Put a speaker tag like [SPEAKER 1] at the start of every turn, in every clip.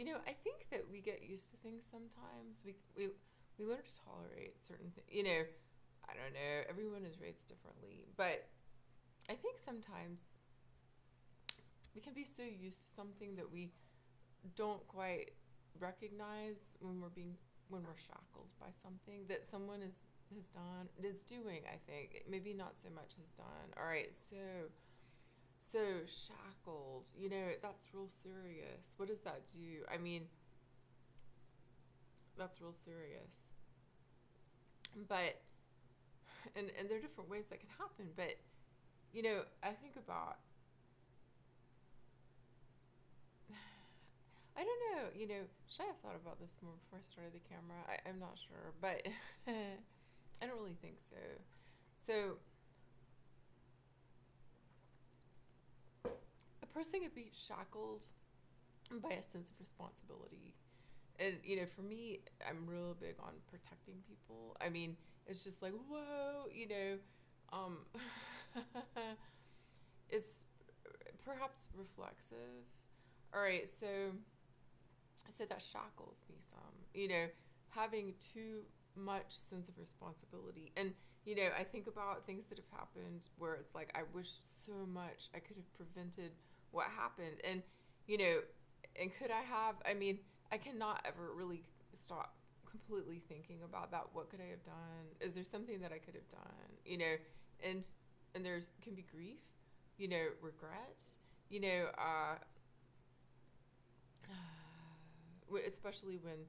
[SPEAKER 1] I think that we get used to things sometimes. We learn to tolerate certain things. I don't know. Everyone is raised differently, but I think sometimes we can be so used to something that we don't quite recognize when we're shackled by something that someone has done is doing. I think maybe not so much has done. All right, so shackled. That's real serious. What does that do? I mean, that's real serious. But and there are different ways that can happen. But I think about, I don't know, should I have thought about this more before I started the camera? I'm not sure, but I don't really think so. So, a person could be shackled by a sense of responsibility. And, for me, I'm real big on protecting people. I mean, it's just like, whoa, um, it's perhaps reflexive. All right, so that shackles me some, having too much sense of responsibility. And I think about things that have happened where it's like I wish so much I could have prevented what happened. And you know and could I have, I mean, I cannot ever really stop completely thinking about that. What could I have done? Is there something that I could have done? And there's can be grief, regret, you know uh especially when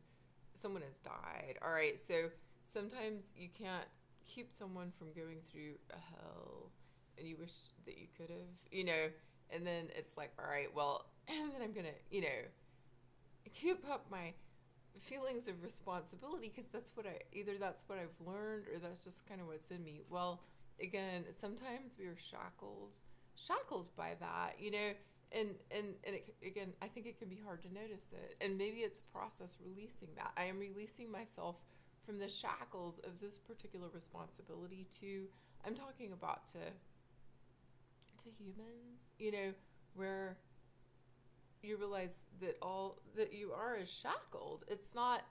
[SPEAKER 1] someone has died. All right, so sometimes you can't keep someone from going through a hell, and you wish that you could have, and then it's like, all right, well, and then I'm gonna, keep up my feelings of responsibility because that's what that's what I've learned, or that's just kind of what's in me. Well, again, sometimes we are shackled by that, and again, I think it can be hard to notice it, and maybe it's a process releasing that. I am releasing myself from the shackles of this particular responsibility to, I'm talking about to humans, where you realize that all that you are is shackled. It's not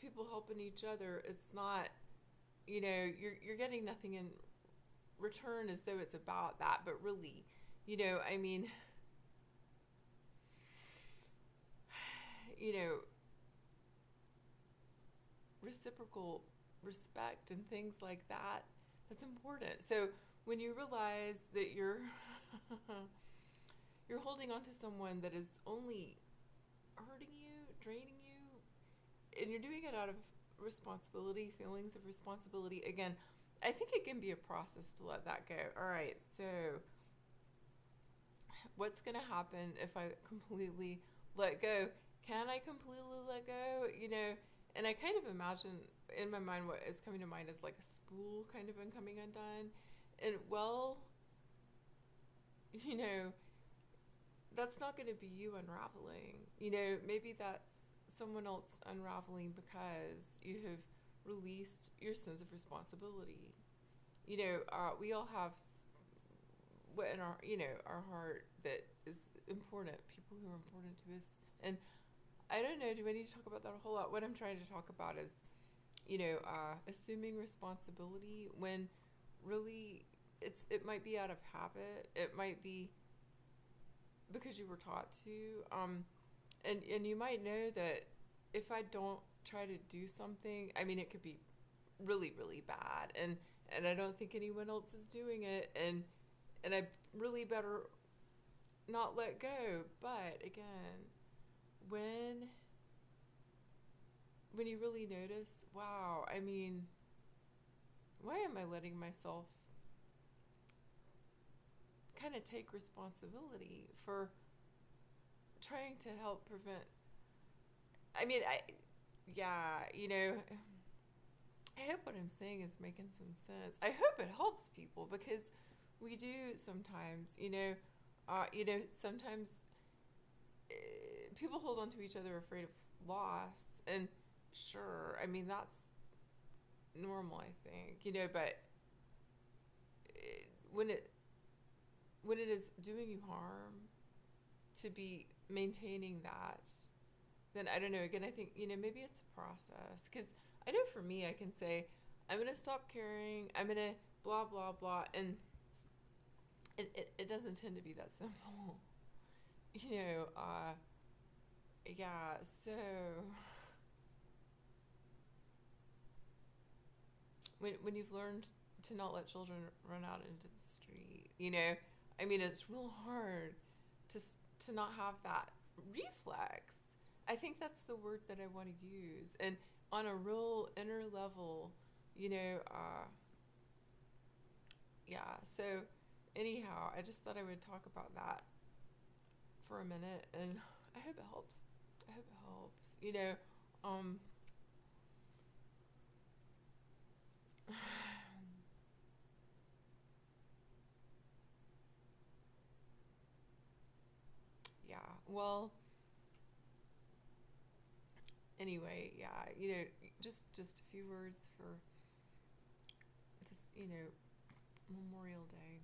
[SPEAKER 1] people helping each other. It's not, you're getting nothing in return as though it's about that, but really, I mean, you know, reciprocal respect and things like that, that's important. So when you realize that you're you're holding on to someone that is only hurting you, draining you, and you're doing it out of responsibility, feelings of responsibility, again, I think it can be a process to let that go. All right, so what's going to happen if I completely let go? Can I completely let go? And I kind of imagine in my mind what is coming to mind is like a spool kind of coming undone. And well, you know, that's not going to be you unraveling. Maybe that's someone else unraveling because you have released your sense of responsibility. We all have what in our heart that is important, people who are important to us. And I don't know, do I need to talk about that a whole lot? What I'm trying to talk about is, assuming responsibility when really it might be out of habit. It might be because you were taught to. And you might know that if I don't try to do something, I mean, it could be really, really bad. And I don't think anyone else is doing it. And I really better not let go. But again, when you really notice, wow, I mean, why am I letting myself kind of take responsibility for trying to help prevent, I mean, yeah, I hope what I'm saying is making some sense. I hope it helps people because we do sometimes, sometimes people hold on to each other afraid of loss. And sure, I mean, that's normal, I think, but it, when it is doing you harm to be maintaining that, then I don't know. Again, I think, maybe it's a process. Because I know for me, I can say, I'm going to stop caring. I'm going to blah, blah, blah. And it doesn't tend to be that simple. Yeah, so when you've learned to not let children run out into the street, I mean, it's real hard to to not have that reflex. I think that's the word that I want to use. And on a real inner level, you know, uh, yeah. So anyhow, I just thought I would talk about that for a minute, and I hope it helps. I hope it helps. Um, yeah. Well, anyway, yeah. Just a few words for this, Memorial Day.